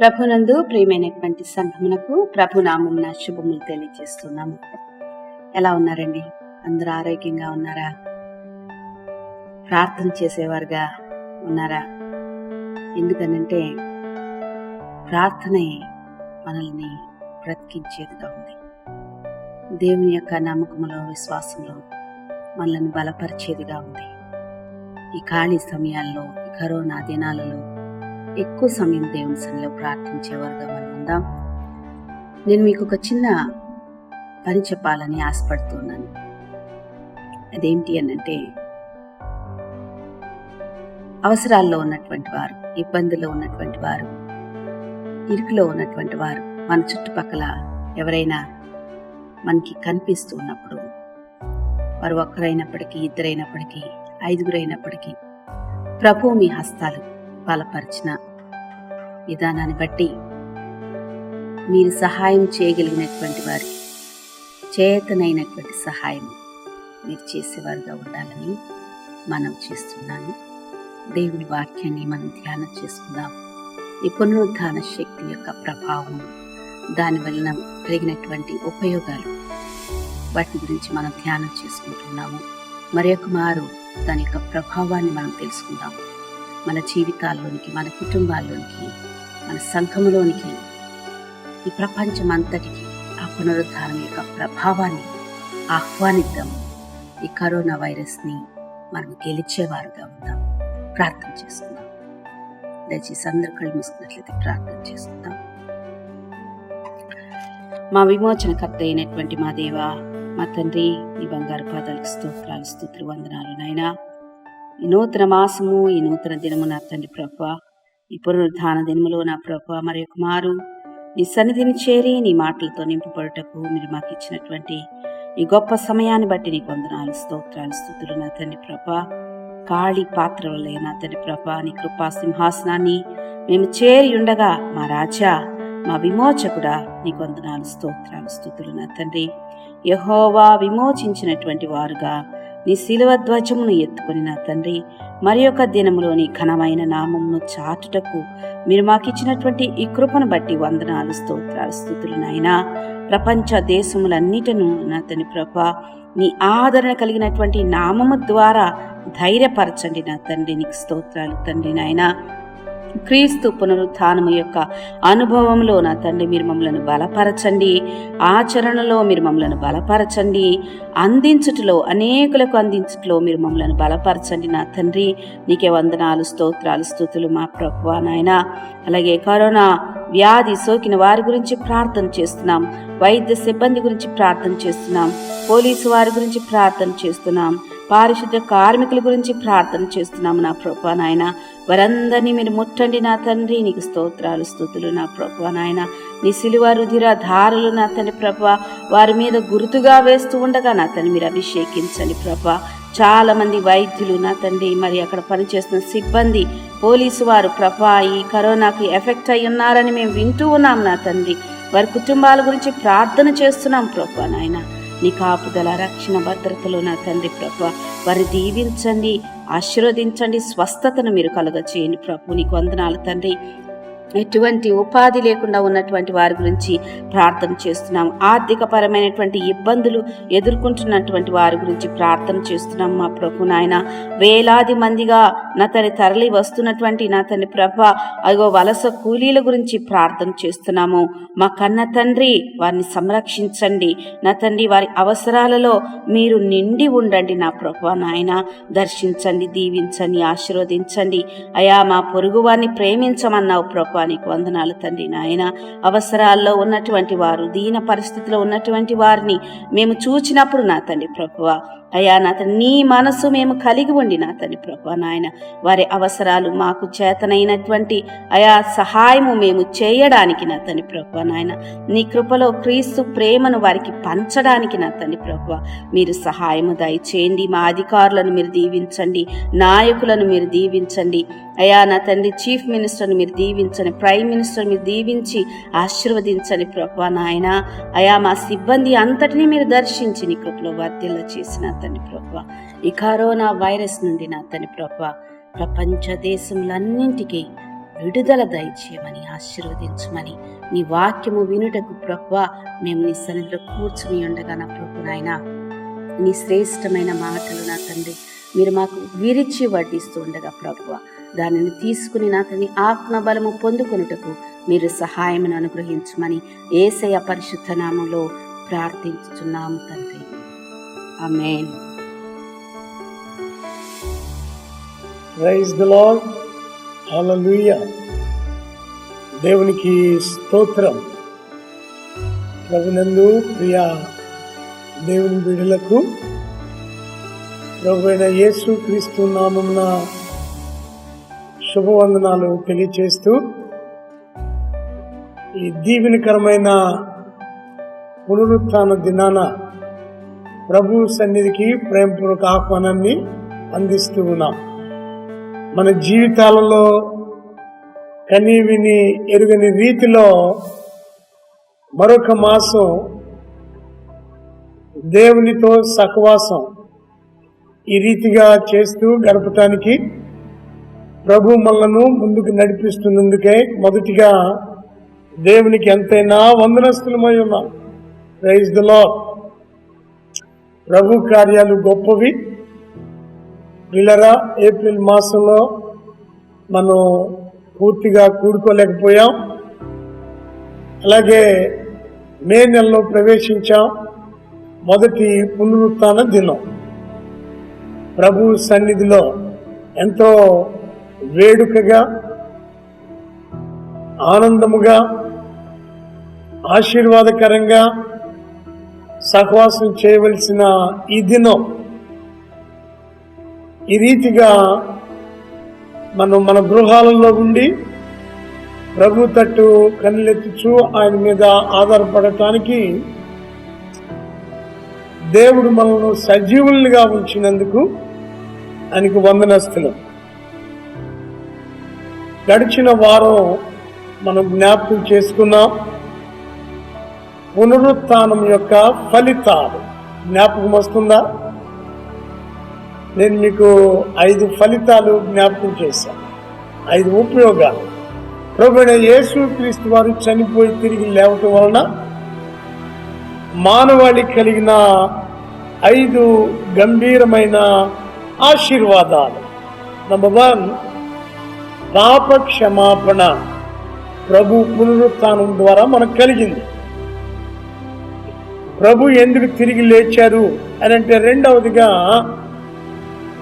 ప్రభునందు ప్రియమైనటువంటి సంఘమునకు ప్రభునామమున శుభములు తెలియజేస్తున్నాము. ఎలా ఉన్నారండి? అందరూ ఆరోగ్యంగా ఉన్నారా? ప్రార్థన చేసేవారుగా ఉన్నారా? ఎందుకనంటే ప్రార్థనే మనల్ని బ్రతికించేదిగా ఉంది. దేవుని యొక్క నమ్మకంలో, విశ్వాసంలో మనల్ని బలపరిచేదిగా ఉంది. ఈ ఖాళీ సమయాల్లో, ఈ కరోనా దినాలలో ఎక్కువ సమయం దేవుని సన్నిధిలో ప్రార్థించేవారుగా మనం ఉందాం. నేను మీకు ఒక చిన్న పని చెప్పాలని ఆశపడుతున్నాను. అదేంటి అనంటే, అవసరాల్లో ఉన్నటువంటి వారు, ఇబ్బందుల్లో ఉన్నటువంటి వారు, ఇరుకులో ఉన్నటువంటి వారు, మన చుట్టుపక్కల ఎవరైనా మనకి కనిపిస్తూ ఉన్నప్పుడు, వారు ఒక్కరైనప్పటికీ, ఇద్దరైనప్పటికీ, ఐదుగురైనప్పటికీ, ప్రభు మీ హస్తాలు బలపరిచిన విధానాన్ని బట్టి మీరు సహాయం చేయగలిగినటువంటి వారి చేతనైనటువంటి సహాయం మీరు చేసేవారుగా ఉండాలని మనం చేస్తున్నాను. దేవుని వాక్యాన్ని మనం ధ్యానం చేసుకుందాం. ఈ పునరుద్ధాన శక్తి యొక్క ప్రభావం, దాని వలన కలిగినటువంటి ఉపయోగాలు, వాటి గురించి మనం ధ్యానం చేసుకుంటున్నాము. మరి ఒక మారు దాని యొక్క ప్రభావాన్ని మనం తెలుసుకుందాం. మన జీవితాల్లోనికి, మన కుటుంబాల్లోనికి, మన సంఘములోనికి, ఈ ప్రపంచం అంతటికి ఆ పునరుద్ధానం యొక్క ప్రభావాన్ని ఆహ్వానిద్దాం. ఈ కరోనా వైరస్ని మనం గెలిచేవారుగా ఉందాం. ప్రార్థన చేసుకుందాం. దయచేసి అందరూ కళ్ళు మూసుకున్నట్లయితే ప్రార్థన చేసుకుందాం. మా విమోచనకర్త అయినటువంటి మా దేవా, మా తండ్రి, ఈ బంగారు పాదాలకు స్తోత్రాలు, స్తుతులు, వందనాలు నాయనా. ఈ నూతన మాసము, ఈ నూతన దినము నా తండ్రి ప్రభువా, ఈ పునరుద్ధాన దినములో నా ప్రభువా, మరి ఒక మారు నీ సన్నిధిని చేరి నీ మాటలతో నింపబడుటకు మీరు మాకు ఇచ్చినటువంటి ఈ గొప్ప సమయాన్ని బట్టి నీకు వందనాలు, స్తోత్రాలు, స్తుతులు నా తండ్రి ప్రభువా. ఖాళీ పాత్రలే నా తండ్రి ప్రభువా, నీ కృపా సింహాసనాన్ని మేము చేరి ఉండగా మా రాజా, మా విమోచకుడా, నీకు వందనాలు, స్తోత్రాలు, స్తుతులు నా తండ్రి. యెహోవా విమోచించినటువంటి వారుగా నీ శిలువ ధ్వజమును ఎత్తుకొని నా తండ్రి, మరి ఒక దినములో నీ ఘనమైన నామమును చాటుటకు మీరు మాకిచ్చినటువంటి ఈ కృపను బట్టి వందనాలు, స్తోత్రాలు, స్తుతులు నాయనా. ప్రపంచ దేశములన్నిటను నా తండ్రి ప్రభువా, నీ ఆదరణ కలిగినటువంటి నామము ద్వారా ధైర్యపరచండి నా తండ్రి. నీకు స్తోత్రాలు తండ్రి నాయనా. క్రీస్తు పునరుత్థానము యొక్క అనుభవంలో నా తండ్రి మీరు మమ్మలను బలపరచండి. ఆచరణలో మీరు మమ్మలను బలపరచండి. అందించుటలో, అనేకులకు అందించుటలో మీరు మమ్మలను బలపరచండి నా తండ్రి. నీకే వందనాలు, స్తోత్రాలు, స్తుతులు మా ప్రభువా నాయన. అలాగే కరోనా వ్యాధి సోకిన వారి గురించి ప్రార్థన చేస్తున్నాం. వైద్య సిబ్బంది గురించి ప్రార్థన చేస్తున్నాం. పోలీసు వారి గురించి ప్రార్థన చేస్తున్నాం. పారిశుద్ధ కార్మికుల గురించి ప్రార్థన చేస్తున్నాము నా ప్రభువా నాయన. వారందరినీ మీరు ముట్టండి నా తండ్రి. నీకు స్తోత్రాలు, స్తుతులు నా ప్రభువా నాయన. నీ సిలువ రుధిర ధారలు నా తండ్రి ప్రభువా వారి మీద గుర్తుగా వేస్తూ ఉండగా నా తండ్రి మీరు అభిషేకించండి ప్రభువా. చాలా మంది వైద్యులు నా తండ్రి, మరి అక్కడ పనిచేస్తున్న సిబ్బంది, పోలీసు వారు ప్రభువా ఈ కరోనాకి ఎఫెక్ట్ అయి ఉన్నారని మేము వింటూ ఉన్నాం నా తండ్రి. వారి కుటుంబాల గురించి ప్రార్థన చేస్తున్నాం ప్రభువా నాయన. నీ కాపుదల, రక్షణ, భద్రతలో నా తండ్రి ప్రభువా వారిని దీవించండి, ఆశీర్వదించండి, స్వస్థతను మీరు కలుగచేయండి ప్రభు. నీకు వందనాలు తండ్రి. ఎటువంటి ఉపాధి లేకుండా ఉన్నటువంటి వారి గురించి ప్రార్థన చేస్తున్నాం. ఆర్థిక పరమైనటువంటి ఇబ్బందులు ఎదుర్కొంటున్నటువంటి వారి గురించి ప్రార్థన చేస్తున్నాం మా ప్రభు నాయన. వేలాది మందిగా నా తండ్రి తరలి వస్తున్నటువంటి నా తండ్రి ప్రభ అగో వలస కూలీల గురించి ప్రార్థన చేస్తున్నాము. మా కన్న తండ్రి వారిని సంరక్షించండి నా తండ్రి. వారి అవసరాలలో మీరు నిండి ఉండండి నా ప్రభు నాయన. దర్శించండి, దీవించండి, ఆశీర్వదించండి అయా. మా పొరుగు వారిని ప్రేమించమన్నావు ప్రభు. నీకు వందనాలు తండ్రి నాయన. అవసరాల్లో ఉన్నటువంటి వారు, దీన పరిస్థితిలో ఉన్నటువంటి వారిని మేము చూచినప్పుడు నా తండ్రి ప్రభువా అయా నా తండ్రి నీ మనసు మేము కలిగి ఉండి నా తండ్రి ప్రభువా నాయన వారి అవసరాలు మాకు చేతనైనటువంటి అయా సహాయము మేము చేయడానికి నా తండ్రి ప్రభువా నాయన. నీ కృపలో క్రీస్తు ప్రేమను వారికి పంచడానికి నా తండ్రి ప్రభువా మీరు సహాయము దయచేయండి. మా అధికారులను మీరు దీవించండి, నాయకులను మీరు దీవించండి అయా నా తండ్రి. చీఫ్ మినిస్టర్ని మీరు దీవించండి, ప్రైమ్ మినిస్టర్ మీరు దీవించి ఆశీర్వదించండి ప్రభువా నాయన. అయా మా సిబ్బంది అంతటినీ మీరు దర్శించి నీ కృపలో వర్ధిల్ల చేసిన తండ్రి ప్రభువా. ఈ కరోనా వైరస్ నుండి నా తండ్రి ప్రభువా ప్రపంచ దేశములన్నింటికీ విడుదల దయచేయమని ఆశీర్వదించమని, నీ వాక్యము వినుటకు ప్రభువా మేము నీ సన్నిధిలో కూర్చుని ఉండగా నా ప్రభు నాయన, నీ శ్రేష్టమైన మాటలు నా తండ్రి మీరు మాకు విరిచి వడ్డిస్తూ ఉండగా ప్రభువా దానిని తీసుకుని నా తండ్రి ఆత్మబలము పొందుకొనుటకు మీరు సహాయమును అనుగ్రహించమని యేసయ్య పరిశుద్ధ నామములో ప్రార్థించుచున్నాము తండ్రి. Amen. Praise the Lord. Hallelujah. దేవునికి స్తోత్రం. ప్రభునందు ప్రియ దేవుని బిడ్డలకు ప్రభువైన యేసు క్రీస్తు నామమున శుభవందనాలు తెలియచేస్తూ, ఈ దీవెనకరమైన పునరుత్థాన దినాన ప్రభు సన్నిధికి ప్రేమపూర్వక ఆహ్వానాన్ని అందిస్తూ ఉన్నాం. మన జీవితాలలో కని విని ఎరుగని రీతిలో మరొక మాసం దేవునితో సహవాసం ఈ రీతిగా చేస్తూ గడపటానికి ప్రభు మనలను ముందుకు నడిపిస్తున్నందుకే మొదటిగా దేవునికి ఎంతైనా వందనస్తులమై ఉన్నాం. Praise the lord. ప్రభు కార్యాలు గొప్పవి. పిల్లరా, ఏప్రిల్ మాసంలో మనం పూర్తిగా కూడుకోలేకపోయాం. అలాగే మే నెలలో ప్రవేశించాం. మొదటి పునరుత్థాన దినం ప్రభు సన్నిధిలో ఎంతో వేడుకగా, ఆనందముగా, ఆశీర్వాదకరంగా సహవాసం చేయవలసిన ఈ దినం ఈ రీతిగా మనం మన గృహాలలో ఉండి ప్రభు తట్టు కన్నులెత్తుచు ఆయన మీద ఆధారపడటానికి దేవుడు మనల్ని సజీవులుగా ఉంచినందుకు ఆయనకు వందనస్తులు. గడిచిన వారం మనం జ్ఞాపకం చేసుకున్నాం పునరుత్థానం యొక్క ఫలితాలు. జ్ఞాపకం వస్తుందా? నేను మీకు 5 ఫలితాలు జ్ఞాపకం చేశాను, 5 ఉపయోగాలు. ప్రభువైన యేసు క్రీస్తు వారు చనిపోయి తిరిగి లేవటం వలన మానవాళికి కలిగిన 5 గంభీరమైన ఆశీర్వాదాలు. నంబర్ 1, పాప క్షమాపణ ప్రభు పునరుత్థానం ద్వారా మనకు కలిగింది. ప్రభు ఎందుకు తిరిగి లేచారు అని అంటే, రెండవదిగా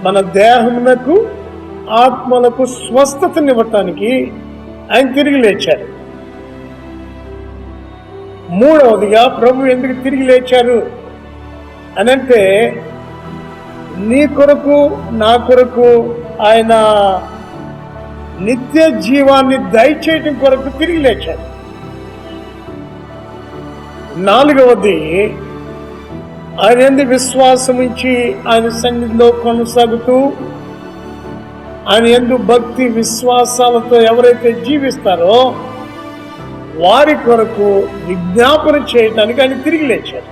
మన దేహమునకు ఆత్మలకు స్వస్థతనివ్వటానికి ఆయన తిరిగి లేచారు. మూడవదిగా ప్రభు ఎందుకు తిరిగి లేచారు అనంటే, నీ కొరకు నా కొరకు ఆయన నిత్య జీవాన్ని దయచేయటం కొరకు తిరిగి లేచారు. నాలుగవది, ఆయన యందు విశ్వాసం ఉంచి ఆయన సన్నిధిలో కొనసాగుతూ ఆయన యందు భక్తి విశ్వాసాలతో ఎవరైతే జీవిస్తారో వారి కొరకు విజ్ఞాపన చేయటానికి ఆయన తిరిగి లేచారు.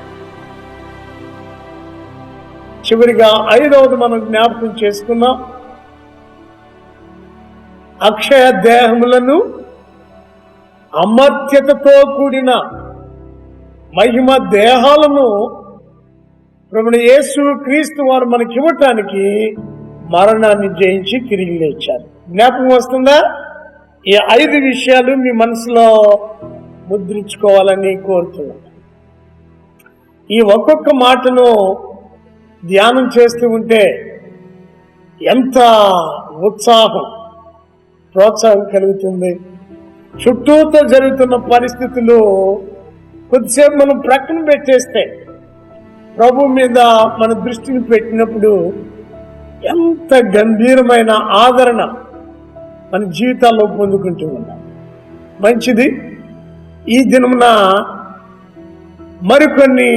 చివరిగా 5వది మనం జ్ఞాపకం చేసుకున్నాం, అక్షయ దేహములను అమర్త్యతతో కూడిన మహిమ దేహాలను ప్రభువైన యేసు క్రీస్తు వారు మనకి ఇవ్వటానికి మరణాన్ని జయించి తిరిగి లేచారు. జ్ఞాపకం వస్తుందా? ఈ 5 విషయాలు మీ మనసులో ముద్రించుకోవాలని కోరుతున్నాను. ఈ ఒక్కొక్క మాటను ధ్యానం చేస్తూ ఉంటే ఎంత ఉత్సాహం, ప్రోత్సాహం కలుగుతుంది. చుట్టూతో జరుగుతున్న పరిస్థితులు కొద్దిసేపు మనం ప్రక్కన పెట్టేస్తే ప్రభు మీద మన దృష్టిని పెట్టినప్పుడు ఎంత గంభీరమైన ఆదరణ మన జీవితాల్లో పొందుకుంటూ ఉన్నాం. మంచిది. ఈ దినమున మరికొన్ని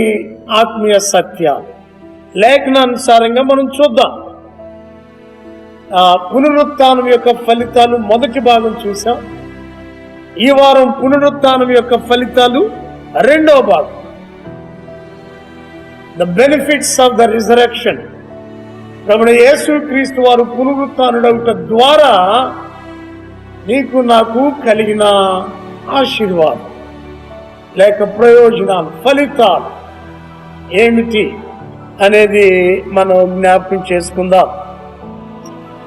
ఆత్మీయ సత్యాలు లేఖనానుసారంగా మనం చూద్దాం. పునరుత్థానం యొక్క ఫలితాలు మొదటి భాగం చూసాం. ఈ వారం పునరుత్థానం యొక్క ఫలితాలు రెండవ భాగం, the benefits of the resurrection. ప్రభువైన యేసు క్రీస్తు వారు పునరుత్థానుడవుట ద్వారా నీకు నాకు కలిగిన ఆశీర్వాదం లేక ప్రయోజనాలు, ఫలితాలు ఏమిటి అనేది మనం జ్ఞాపకం చేసుకుందాం.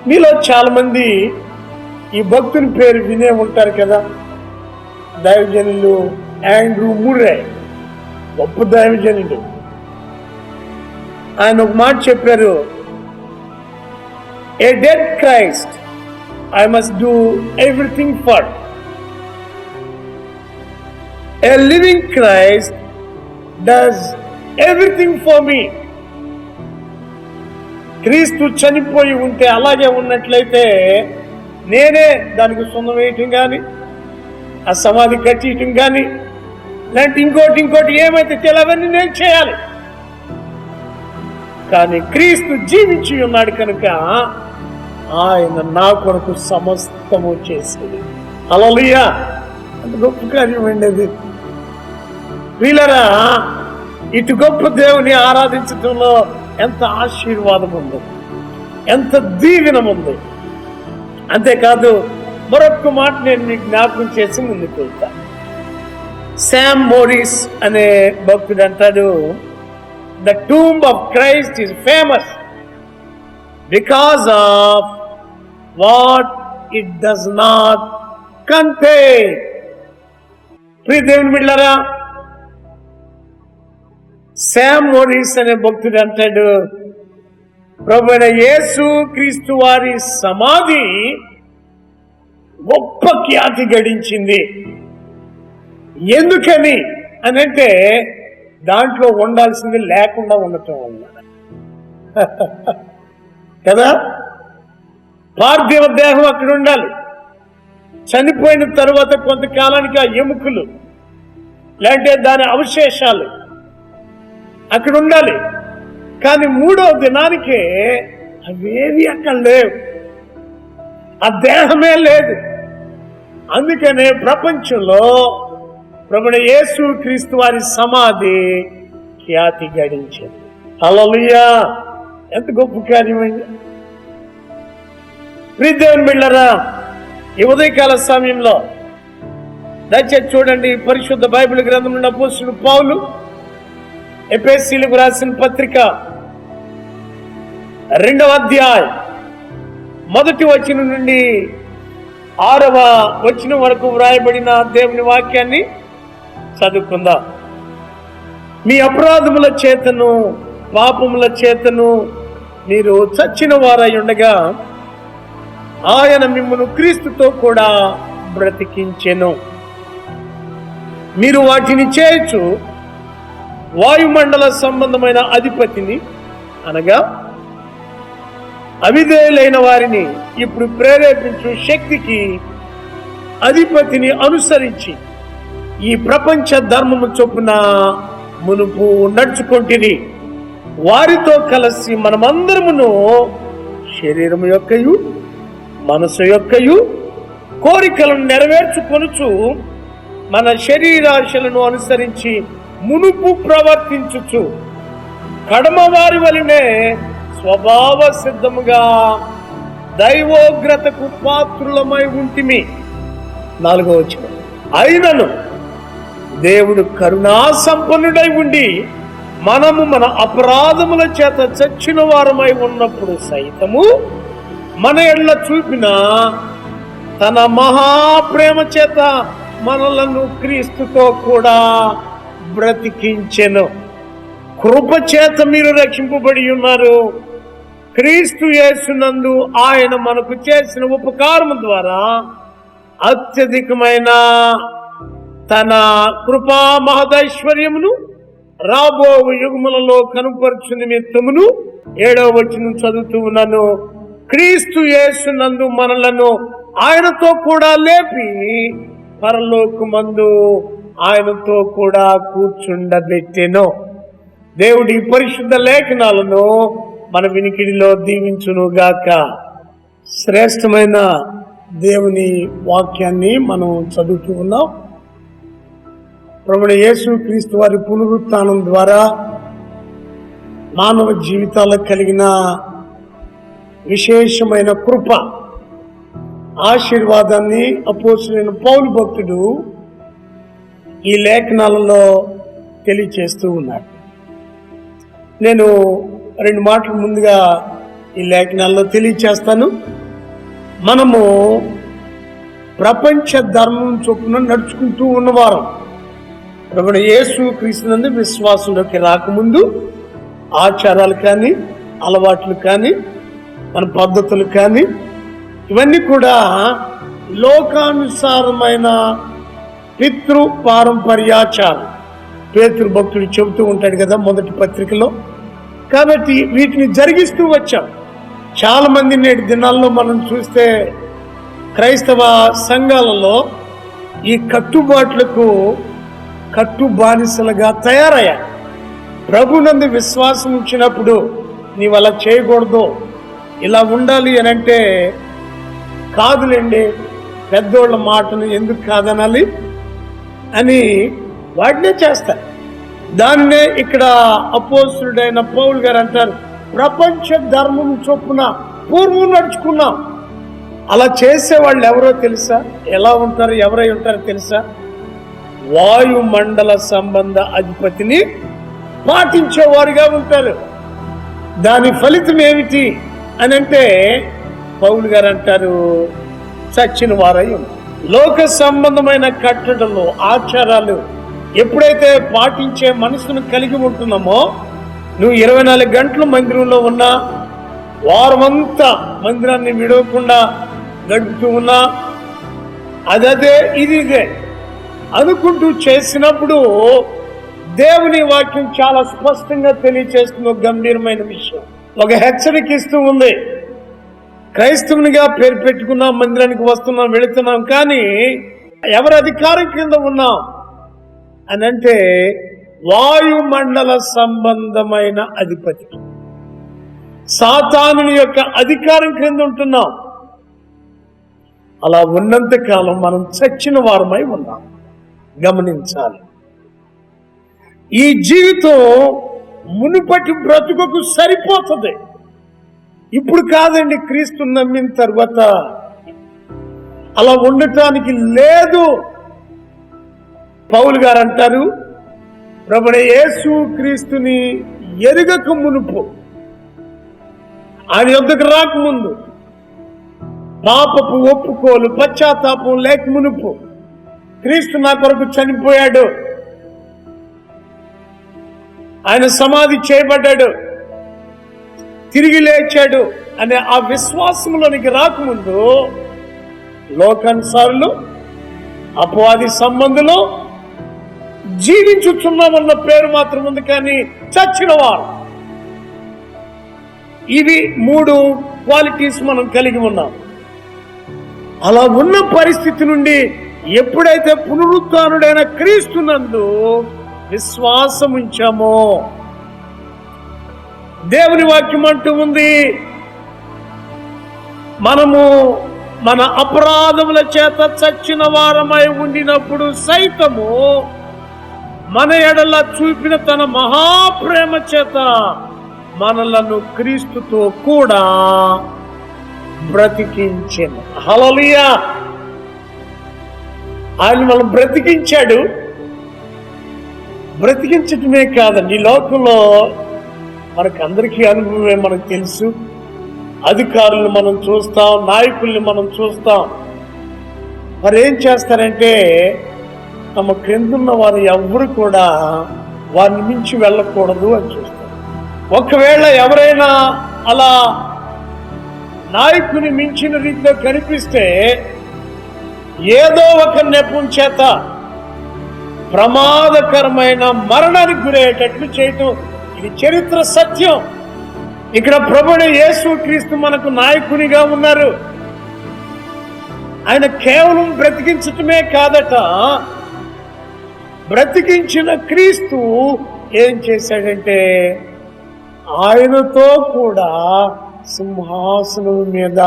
మీలో చాలా మంది ఈ భక్తుని పేరు వినే ఉంటారు కదా. దైవజనులు ఆండ్రూ ముర్రే, గొప్ప దైవజనుడు. ఆయన ఒక మాట చెప్పారు, a dead Christ I must do everything for. A living Christ does everything for me. క్రీస్తు చనిపోయి ఉంటే అలాగే ఉన్నట్లయితే నేనే దానికి సొంతం వేయటం కానీ, ఆ సమాధి కట్టేయటం కానీ, లేదంటే ఇంకోటి ఏమైతే తెలియవన్నీ నేను చేయాలి. కానీ క్రీస్తు జీవించి ఉన్నాడు కనుక ఆయన నా కొరకు సమస్తము చేసేది. హల్లెలూయా! అంత గొప్ప కార్యం అండి. వీళ్ళరా, ఇటు గొప్ప దేవుని ఆరాధించడంలో ఎంత ఆశీర్వాదం ఉంది, ఎంత దీవెనం ఉంది. అంతేకాదు మరొక మాట నేను మీకు జ్ఞాపకం చేసి ముందుకు వెళ్తా. శామ్ మోరిస్ అనే భక్తుడు అంటాడు, the tomb of Christ is famous because of what it does not contain. ప్రియ దేవుని బిడ్డలారా, శామ్ మోరిస్ అనే భక్తుడు అంటాడు, ప్రభువైన యేసు క్రీస్తు వారి సమాధి గొప్ప ఖ్యాతి గడించింది. ఎందుకని అనంటే దాంట్లో ఉండాల్సింది లేకుండా ఉండటం వల్ల కదా. పార్థివ దేహం అక్కడ ఉండాలి. చనిపోయిన తరువాత కొంతకాలానికి ఆ ఎముకలు లేదంటే దాని అవశేషాలు అక్కడ ఉండాలి. కానీ 3వ దినానికే అవేవి అక్కడ లేవు, ఆ దేహమే లేదు. అందుకనే ప్రపంచంలో ప్రభువైన యేసు క్రీస్తు వారి సమాధి ఖ్యాతి గడించింది. హల్లెలూయా! ఎంత గొప్ప కార్యమైంది. ప్రియ దేవుని బిడ్డలారా, ఈ ఉదయకాల సమయంలో దయచేసి చూడండి, పరిశుద్ధ బైబిల్ గ్రంథం నుండి అపోస్తలుడు పౌలు ఎఫెసీయులకు రాసిన పత్రిక 2వ అధ్యాయం 1వ వచనం నుండి 6వ వచనం వరకు వ్రాయబడిన దేవుని వాక్యాన్ని చదువుకుందాం. మీ అపరాధముల చేతను పాపముల చేతను మీరు చచ్చిన వారై ఉండగా ఆయన మిమ్మును క్రీస్తుతో కూడా బ్రతికించెను. మీరు వాటిని చేయొచ్చు వాయుమండల సంబంధమైన అధిపతిని అనగా అవిధేయులైన వారిని ఇప్పుడు ప్రేరేపించు శక్తికి అధిపతిని అనుసరించి ఈ ప్రపంచ ధర్మము చొప్పున మునుపు నడుచుకొంటిరి. వారితో కలిసి మనమందరమును శరీరము యొక్కయు మనసు యొక్కయు కోరికలను నెరవేర్చుకొనుచు మన శరీరాశలను అనుసరించి మునుపు ప్రవర్తించుచు కడమ వారి వలనే స్వభావ సిద్ధముగా దైవోగ్రతకు పాత్రులమై ఉంటిమి. 4వ వచనం, అయినను దేవుడు కరుణా సంపన్నుడై ఉండి మనము మన అపరాధముల చేత చచ్చిన వారమై ఉన్నప్పుడు సైతము మన ఎడల చూపిన తన మహాప్రేమ చేత మనలను క్రీస్తుతో కూడా బ్రతికించెను. కృప చేత మీరు రక్షింపబడి ఉన్నారు. క్రీస్తు యేసునందు ఆయన మనకు చేసిన ఉపకారము ద్వారా అత్యధికమైన తన కృపా మహదైశ్వర్యమును రాబో యుగములలో కనుపరచు నిమిత్తమును 7వ వచనం చదువుతూ ఉన్నాను. క్రీస్తు యేసునందు మనలను ఆయనతో కూడా లేపి పరలోకమందు ఆయనతో కూడా కూర్చుండబెట్టెను. దేవుడి పరిశుద్ధ లేఖనాలను మన వినికిడిలో దీవించును గాక. శ్రేష్టమైన దేవుని వాక్యాన్ని మనం చదువుతూ ఉన్నాం. ప్రభువైన యేసు క్రీస్తు వారి పునరుత్థానం ద్వారా మానవ జీవితాలకు కలిగిన విశేషమైన కృప, ఆశీర్వాదాన్ని అపోస్తలుడైన పౌలు భక్తుడు ఈ లేఖనాలలో తెలియచేస్తూ ఉన్నాడు. నేను 2 మాటలు ముందుగా ఈ లేఖనాల్లో తెలియచేస్తాను. మనము ప్రపంచ ధర్మం చొప్పున నడుచుకుంటూ ఉన్నవారం. ప్రభువైన యేసు క్రీస్తునందు విశ్వాసంలోకి రాకముందు ఆచారాలు కానీ, అలవాట్లు కానీ, మన పద్ధతులు కానీ, ఇవన్నీ కూడా లోకానుసారమైన పితృ పారంపర్యాచారం. పేతురు భక్తుడు చెబుతూ ఉంటాడు కదా మొదటి పత్రికలో. కాబట్టి వీటిని జరిగిస్తూ వచ్చాం. చాలా మంది నేటి దినాల్లో మనం చూస్తే క్రైస్తవ సంఘాలలో ఈ కట్టుబాట్లకు కట్టు బానిసలుగా తయారయ్యారు. ప్రభునందు విశ్వాసం ఉంచినప్పుడు నీవు అలా చేయకూడదు, ఇలా ఉండాలి అని అంటే కాదులేండి, పెద్దోళ్ళ మాటను ఎందుకు కాదనాలి అని వాటినే చేస్తారు. దాన్నే ఇక్కడ అపోస్తలుడైన పౌలు గారు అంటారు, ప్రపంచ ధర్మం చొప్పున పూర్వం నడుచుకున్నాం. అలా చేసే వాళ్ళు ఎవరో తెలుసా? ఎలా ఉంటారు, ఎవరై ఉంటారో తెలుసా? వాయుమండల సంబంధ అధిపతిని పాటించేవారుగా ఉంటారు. దాని ఫలితం ఏమిటి అని అంటే పౌలు గారు అంటారు, చచ్చిన వారై ఉంటారు. లోక సంబంధమైన కట్టడలు, ఆచారాలు ఎప్పుడైతే పాటించే మనసును కలిగి ఉంటున్నామో, నువ్వు 24 గంటలు మందిరంలో ఉన్నా, వారమంతా మందిరాన్ని విడవకుండా గడుపుతూ ఉన్నా, అదే ఇదే అనుకుంటూ చేసినప్పుడు దేవుని వాక్యం చాలా స్పష్టంగా తెలియచేస్తున్న ఒక గంభీరమైన విషయం, ఒక హెచ్చరిక ఇస్తూ ఉంది. క్రైస్తవునిగా పేరు పెట్టుకున్నాం, మందిరానికి వస్తున్నాం, వెళుతున్నాం, కానీ ఎవరి అధికారం కింద ఉన్నాం అని అంటే వాయుమండల సంబంధమైన అధిపతి సాతానుని యొక్క అధికారం క్రింద ఉంటున్నాం. అలా ఉన్నంత కాలం మనం చచ్చిన వారమై ఉన్నాం. గమనించాలి, ఈ జీవితం మునుపటి బ్రతుకుకు సరిపోతుంది. ఇప్పుడు కాదండి, క్రీస్తు నమ్మిన తర్వాత అలా ఉండటానికి లేదు. పౌలు గారు అంటారు, ప్రభువైన యేసు క్రీస్తుని ఎరుగక మునుపు, ఆయన యొద్దకు రాకముందు, పాపపు ఒప్పుకోలు పశ్చాత్తాపం లేక మునుపు, క్రీస్తు నా కొరకు చనిపోయాడు, ఆయన సమాధి చేయబడ్డాడు, తిరిగి లేచాడు అనే ఆ విశ్వాసంలోనికి రాకముందు లోకానుసారులు, అపవాది సంబంధులు జీవించుచున్నామన్న పేరు మాత్రం ఉంది, కానీ చచ్చిన వారు. ఇవి 3 క్వాలిటీస్ మనం కలిగి ఉన్నాం. అలా ఉన్న పరిస్థితి నుండి ఎప్పుడైతే పునరుత్థానుడైన క్రీస్తునందు విశ్వాసం ఉంచామో, దేవుని వాక్యం అంటూ ఉంది, మనము మన అపరాధముల చేత చచ్చిన వారమై ఉండినప్పుడు సైతము మన ఎడల చూపిన తన మహాప్రేమ చేత మనలను క్రీస్తుతో కూడా బ్రతికించెను. హల్లెలూయా! ఆయన మనం బ్రతికించాడు. బ్రతికించటమే కాదండి, ఈ లోకంలో మనకందరికీ అనుభవమే, మనకు తెలుసు. అధికారులను మనం చూస్తాం, నాయకుల్ని మనం చూస్తాం. మరి ఏం చేస్తారంటే తమ క్రిందున్న వారు ఎవ్వరు కూడా వారిని మించి వెళ్ళకూడదు అని చూస్తారు. ఒకవేళ ఎవరైనా అలా నాయకుని మించిన రీతిలో కనిపిస్తే ఏదో ఒక నెపం చేత ప్రమాదకరమైన మరణానికి గురయ్యేటట్లు చేయటం, ఇది చరిత్ర సత్యం. ఇక్కడ ప్రభువైన యేసు క్రీస్తు మనకు నాయకునిగా ఉన్నారు. ఆయన కేవలం బ్రతికించటమే కాదట, బ్రతికించిన క్రీస్తు ఏం చేశాడంటే ఆయనతో కూడా సింహాసనం మీద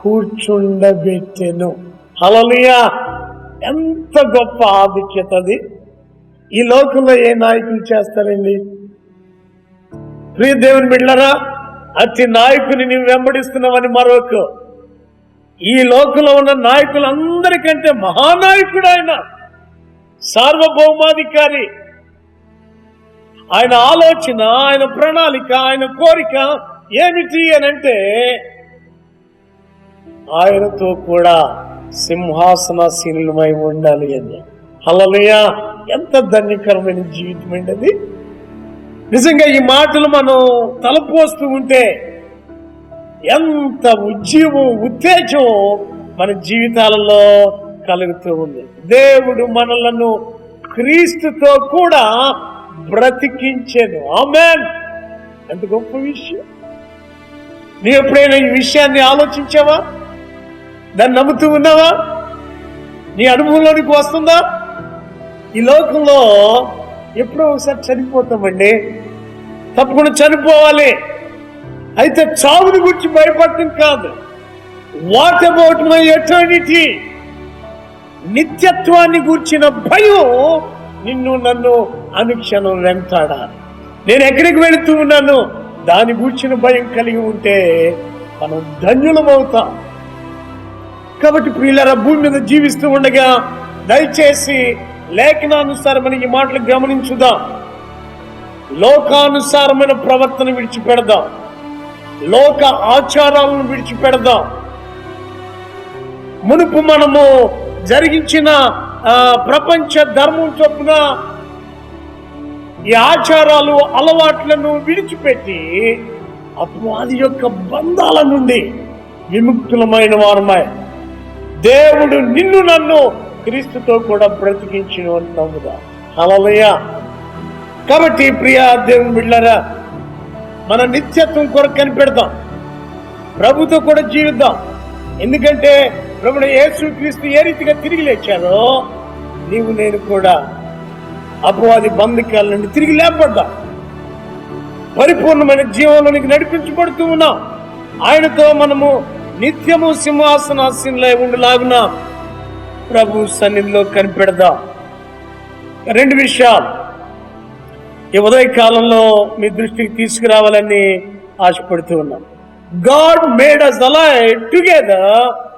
కూర్చుండబెట్టెను. హల్లెలూయా! ఎంత గొప్ప ఆధిక్యత అది! ఈ లోకంలో ఏ నాయకులు చేస్తారండి? ప్రియ దేవుని బిడ్డలారా, అతి నాయకుని నీవు వెంబడిస్తున్నావని మరొక ఈ లోకంలో ఉన్న నాయకులందరికంటే మహానాయకుడు ఆయన, సార్వభౌమాధికారి. ఆయన ఆలోచన, ఆయన ప్రణాళిక, ఆయన కోరిక ఏమిటి అనంటే ఆయనతో కూడా సింహాసనాసీనులమై ఉండాలి అని. హల్లెలూయా! ఎంత ధన్యకరమైన జీవితం అండి అది. నిజంగా ఈ మాటలు మనం తలపోస్తూ ఉంటే ఎంత ఉజ్జీవం, ఉత్తేజం మన జీవితాలలో కలుగుతూ ఉంది. దేవుడు మనలను క్రీస్తుతో కూడా బ్రతికించెను. ఆమేన్. ఎంత గొప్ప విషయం. నీ ఎప్పుడైనా ఈ విషయాన్ని ఆలోచించావా? దాన్ని నమ్ముతూ ఉన్నావా? నీ అనుభవంలోనికి వస్తుందా? ఈ లోకంలో ఎప్పుడో ఒకసారి చనిపోతామండి, తప్పకుండా చనిపోవాలి. అయితే చావుని గురించి భయపడటం కాదు. What about my eternity? నిత్యత్వాన్ని గూర్చిన భయం నిన్ను నన్ను అనుక్షణం వెంటాడాలి. నేను ఎక్కడికి వెళుతూ ఉన్నాను దాని గూర్చిన భయం కలిగి ఉంటే మనం ధన్యులమవుతాం. కాబట్టి ప్రియులారా, భూమి మీద జీవిస్తూ ఉండగా దయచేసి లేఖనానుసారమైన ఈ మాటలు గమనించుదాం. లోకానుసారమైన ప్రవర్తన విడిచిపెడదాం, లోక ఆచారాలను విడిచిపెడదాం. మునుపు మనము జరిగించిన ప్రపంచ ధర్మం చొప్పున ఈ ఆచారాలు, అలవాట్లను విడిచిపెట్టి అపవాది యొక్క బంధాల నుండి విముక్తులమైన వారమై దేవుడు నిన్ను నన్ను క్రీస్తుతో కూడా బ్రతికించిన నమ్ముదా. హల్లెలూయా! కాబట్టి ప్రియా దేవుని బిడ్డలారా, మన నిత్యత్వం కొరకు కనిపెడదాం, ప్రభుతో కూడా జీవిద్దాం. ఎందుకంటే ప్రభువు యేసు క్రీస్తు ఏ రీతిగా తిరిగి లేచారో నీవు నేను కూడా అపవాది బంధకాల నుండి తిరిగి లేపడ్డాం. పరిపూర్ణమైన జీవంలోనికి నడిపించబడుతూ ఉన్నాం. ఆయనతో మనము నిత్యము సింహాసనాసీనులై ఉండలాగున ప్రభు సన్నిధిలో కనిపెడదాం. రెండు విషయాలు ఈ ఉదయ కాలంలో మీ దృష్టికి తీసుకురావాలని ఆశపడుతూ ఉన్నాం. God made us alive together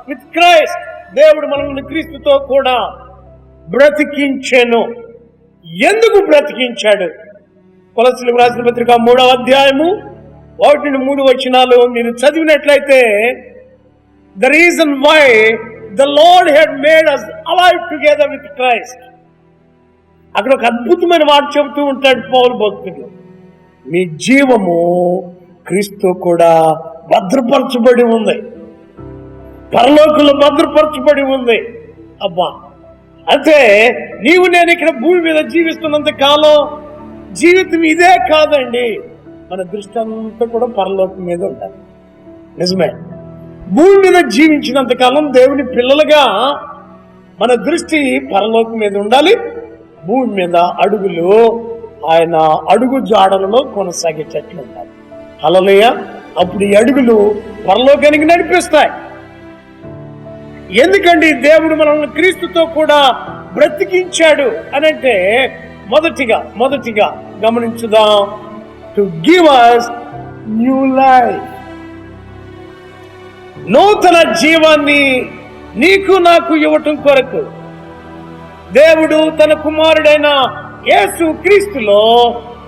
with Christ. దేవుడు మనల్ని క్రీస్తుతో కూడా బ్రతికించెను. ఎందుకు బ్రతికించాడు? కొలస్సీలకు రాసిన పత్రిక 3వ అధ్యాయము 1-3 మీరు చదివినట్లయితే the reason why the Lord had made us alive together with Christ, అక్కడ ఒక అద్భుతమైన మాట చెబుతూ ఉంటాడు పౌలు భక్తుడు. మీ జీవము క్రీస్తు కూడా భద్రపరచబడి ఉంది, పరలోకంలో భద్రపరచబడి ఉంది. అబ్బా, అంటే నీవు నేను ఇక్కడ భూమి మీద జీవిస్తున్నంత కాలం జీవితం ఇదే కాదండి, మన దృష్టి అంతా కూడా పరలోకం మీద ఉండాలి. నిజమే, భూమి మీద జీవించినంత కాలం దేవుని పిల్లలుగా మన దృష్టి పరలోకం మీద ఉండాలి. భూమి మీద అడుగులు ఆయన అడుగు జాడలలో కొనసాగేటట్లు ఉండాలి. హల్లెలూయా! అప్పుడు ఈ అడుగులు పరలోకానికి నడిపిస్తాయి. ఎందుకండి దేవుడు మనల్ని క్రీస్తుతో కూడా బ్రతికించాడు అనంటే మొదటిగా గమనించుదాం. To give us new life, నూతన జీవాన్ని నీకు నాకు ఇవ్వటం కొరకు దేవుడు తన కుమారుడైన యేసు క్రీస్తులో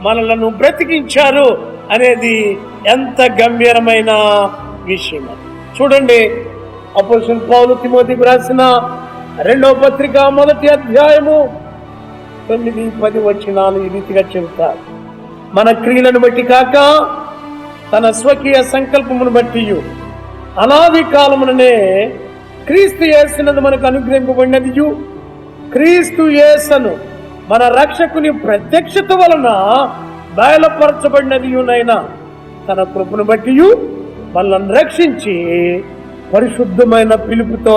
మనలను బ్రతికించారు అనేది ఎంత గంభీరమైన విషయం. చూడండి, అపోస్తలుడైన పౌలు తిమోతికి రాసిన 2వ పత్రిక 1వ అధ్యాయము 9-10 ఈ రీతిగా చెబుతారు. మన క్రియలను బట్టి కాక తన స్వకీయ సంకల్పమును బట్టి అనాది కాలముననే క్రీస్తు యేసునందు మనకు అనుగ్రహింపబడినది, క్రీస్తు యేసును మన రక్షకుని ప్రత్యక్షత వలన బయలుపరచబడినది తన కృపను బట్టి మనల్ని రక్షించి పరిశుద్ధమైన పిలుపుతో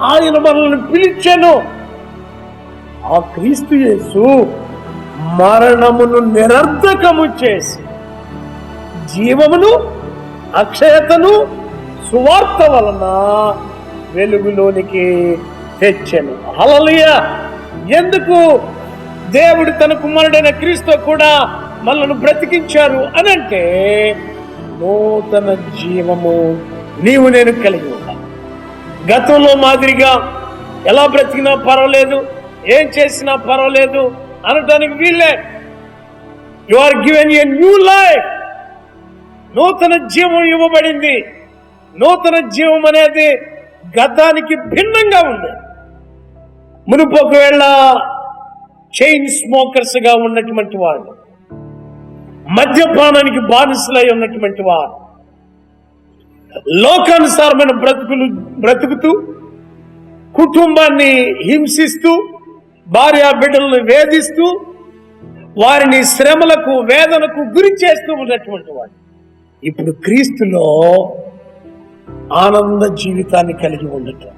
ఆయన మనల్ని పిలిచెను. ఆ క్రీస్తు యేసు మరణమును నిరర్ధకము చేసి జీవమును అక్షయతను సువార్త వలన వెలుగులోనికి తెచ్చెను. హల్లెలూయా! ఎందుకు దేవుడు తన కుమారుడైన క్రీస్తు కూడా మనల్ని బ్రతికించారు అనంటే నూతన జీవము నీవు నేను కలిగి ఉండాలి. గతంలో మాదిరిగా ఎలా బ్రతికినా పర్వాలేదు, ఏం చేసినా పర్వాలేదు అనటానికి వీళ్ళే. You are given a new life. నూతన జీవం ఇవ్వబడింది. నూతన జీవం అనేది గతానికి భిన్నంగా ఉంది. మునుపు ఒకవేళ చైన్ స్మోకర్స్ గా ఉన్నటువంటి వాళ్ళు, మద్యపానానికి బానిసలై ఉన్నటువంటి వారు, లోకానుసారమైన బ్రతుకుతూ కుటుంబాన్ని హింసిస్తూ భార్యా బిడ్డలను వేధిస్తూ వారిని శ్రమలకు వేదనకు గురి చేస్తూ ఉన్నటువంటి వాడు ఇప్పుడు క్రీస్తులో ఆనంద జీవితాన్ని కలిగి ఉండటం,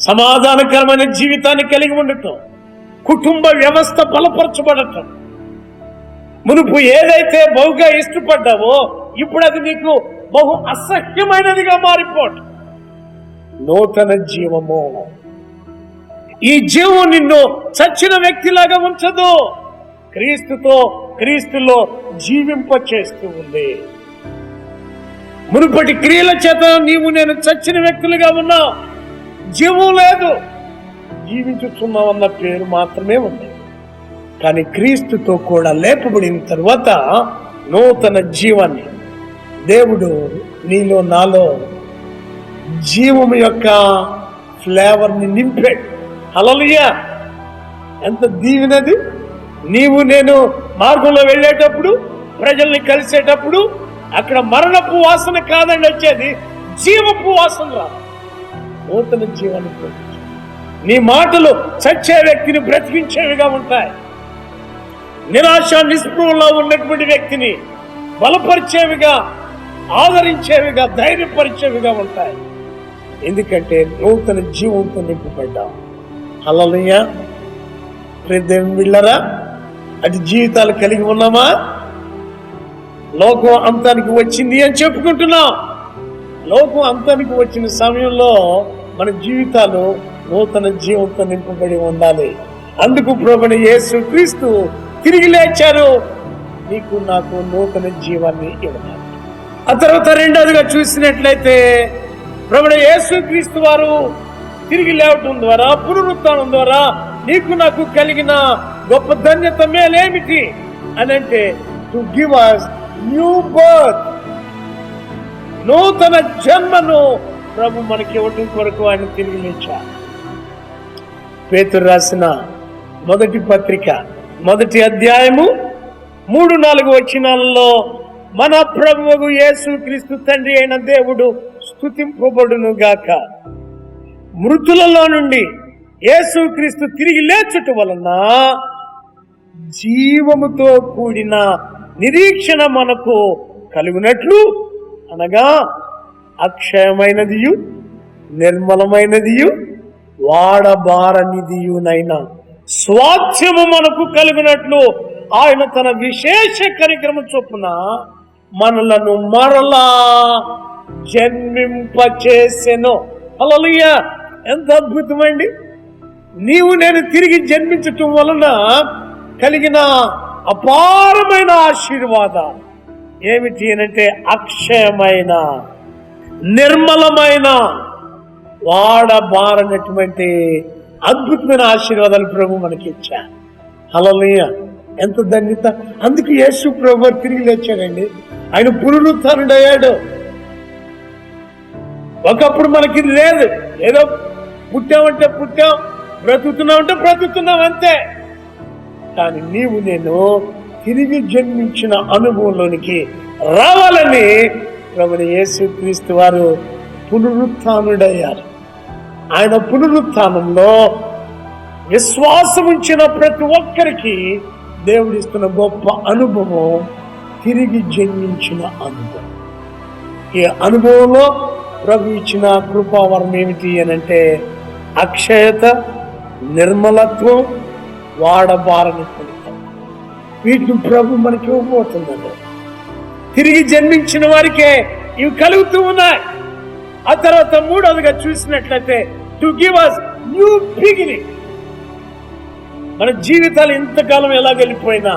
సమాధానకరమైన జీవితాన్ని కలిగి ఉండటం, కుటుంబ వ్యవస్థ బలపరచబడటం. మునుపు ఏదైతే బహుగా ఇష్టపడ్డావో ఇప్పుడు అది నీకు బహు అసహ్యమైనదిగా మారిపోవటం. నూతన జీవము. ఈ జీవం నిన్ను చచ్చిన వ్యక్తిలాగా ఉంచదు, క్రీస్తులో జీవింప చేస్తూ ఉంది. మునుపటి క్రియల చేత నీవు నేను చచ్చిన వ్యక్తులుగా ఉన్నా, జీవం లేదు, జీవించుతున్నావన్న పేరు మాత్రమే ఉంది. కానీ క్రీస్తుతో కూడా లేపబడిన తరువాత నూతన జీవాన్ని దేవుడు నీలో నాలో జీవము యొక్క ఫ్లేవర్ని నింపాడు. హల్లెలూయా! ఎంత దీవెనది. నీవు నేను మార్గంలో వెళ్ళేటప్పుడు, ప్రజల్ని కలిసేటప్పుడు అక్కడ మరణపు వాసన కాదండి వచ్చేది, జీవపు వాసన రా. నూతన జీవాన్ని నీ మాటలు చచ్చే వ్యక్తిని బ్రతికించేవిగా ఉంటాయి. నిరాశ నిస్పృహలో ఉన్నటువంటి వ్యక్తిని బలపరిచేవిగా, ఆదరించేవిగా, ధైర్యపరిచేవిగా ఉంటాయి. ఎందుకంటే నూతన జీవంతో నింపబడ్డాం. హల్లెలూయా! దేవుని బిడ్డలారా, అటు జీవితాలు కలిగి ఉన్నామా? లోకం అంతానికి వచ్చింది అని చెప్పుకుంటున్నాం. లోకం అంతానికి వచ్చిన సమయంలో మన జీవితాలు నూతన జీవంతో నింపబడి ఉండాలి. అందుకు ప్రభువైన యేసు క్రీస్తు తిరిగి లేచారు, నీకు నాకు నూతన జీవాన్ని ఇవ్వాలి. ఆ తర్వాత రెండోదిగా చూసినట్లయితే ప్రభువైన యేసు క్రీస్తు వారు తిరిగి లేవటం ద్వారా, పునరుత్థానం ద్వారా నీకు నాకు కలిగిన గొప్ప ధన్యత మేలేమిటి అని అంటే, to give us new birth. నూతన జన్మను ప్రభు మనకి ఇవ్వటం కొరకు ఆయన తిరిగి లేచారు. పేతురు రాసిన మొదటి పత్రిక 1వ అధ్యాయము 3-4 వచనాలలో మన ప్రభువు యేసు క్రీస్తు తండ్రి అయిన దేవుడు స్తుతింపబడును గాక. మృతులలో నుండి యేసు క్రీస్తు తిరిగి లేచుట వలన జీవముతో కూడిన నిరీక్షణ మనకు కలుగునట్లు, అనగా అక్షయమైనదియు నిర్మలమైనదియు వాడబారనిదియునైన స్వాస్థ్యము మనకు కలుగునట్లు ఆయన తన విశేష కనికరము చొప్పున మనలను మరలా జన్మింపచేసెను. హల్లెలూయా! ఎంత అద్భుతమండి. నీవు నేను తిరిగి జన్మించటం వలన కలిగిన అపారమైన ఆశీర్వాదాలు ఏమిటి అనంటే, అక్షయమైన, నిర్మలమైన, వాడబారనటువంటి అద్భుతమైన ఆశీర్వాదాలు ప్రభు మనకి ఇచ్చారు. హల్లెలూయా! ఎంత ధన్యత. అందుకు యేసు ప్రభు తిరిగి లేచాడండి. ఆయన పునరుత్థానుడయ్యాడు. ఒకప్పుడు మనకి లేదు, ఏదో పుట్టామంటే పుట్టాం, బ్రతుకుతున్నామంటే బ్రతుకుతున్నాం అంతే. కానీ నీవు నేను తిరిగి జన్మించిన అనుభవంలోనికి రావాలని ప్రభువైన యేసు క్రీస్తు వారు పునరుత్థానుడయ్యారు. ఆయన పునరుత్థానంలో విశ్వాసం ఉంచిన ప్రతి ఒక్కరికి దేవుడిస్తున్న గొప్ప అనుభవం తిరిగి జన్మించిన అనుభవం. ఈ అనుభవంలో ప్రభు ఇచ్చిన కృపావరం ఏమిటి అనంటే, అక్షయత, నిర్మలత్వం, వాడబారని ఫలితం. వీటిని ప్రభు మనకి ఇవ్వబోతుందండి. తిరిగి జన్మించిన వారికే ఇవి కలుగుతూ ఉన్నాయి. ఆ తర్వాత మూడవదిగా చూసినట్లయితే, to give us new beginning. మన జీవితాలు ఇంతకాలం ఎలా గడిచిపోయినా,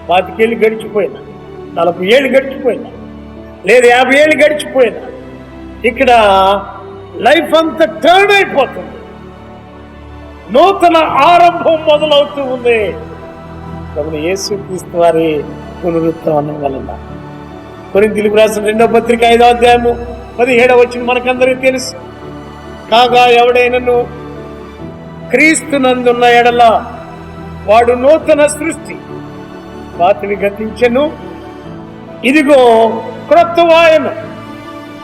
25 ఏళ్ళు గడిచిపోయినా, 40 ఏళ్ళు గడిచిపోయినా, లేదా 50 ఏళ్ళు గడిచిపోయినా, ఇక్కడ లైఫ్ అంతా టర్న్ అయిపోతుంది. నూతన ఆరంభం మొదలవుతూ ఉంది ప్రభువైన యేసుక్రీస్తు వారి పునరుత్థానం వలన. కొరింథీయులకు రాసిన 2వ పత్రిక 5వ అధ్యాయము 17వ వచనం మనకందరికీ తెలుసు. కాగా ఎవడైనను క్రీస్తునందున్న ఎడల వాడు నూతన సృష్టి, పాతవి గతించెను, ఇదిగో క్రొత్తవాయను.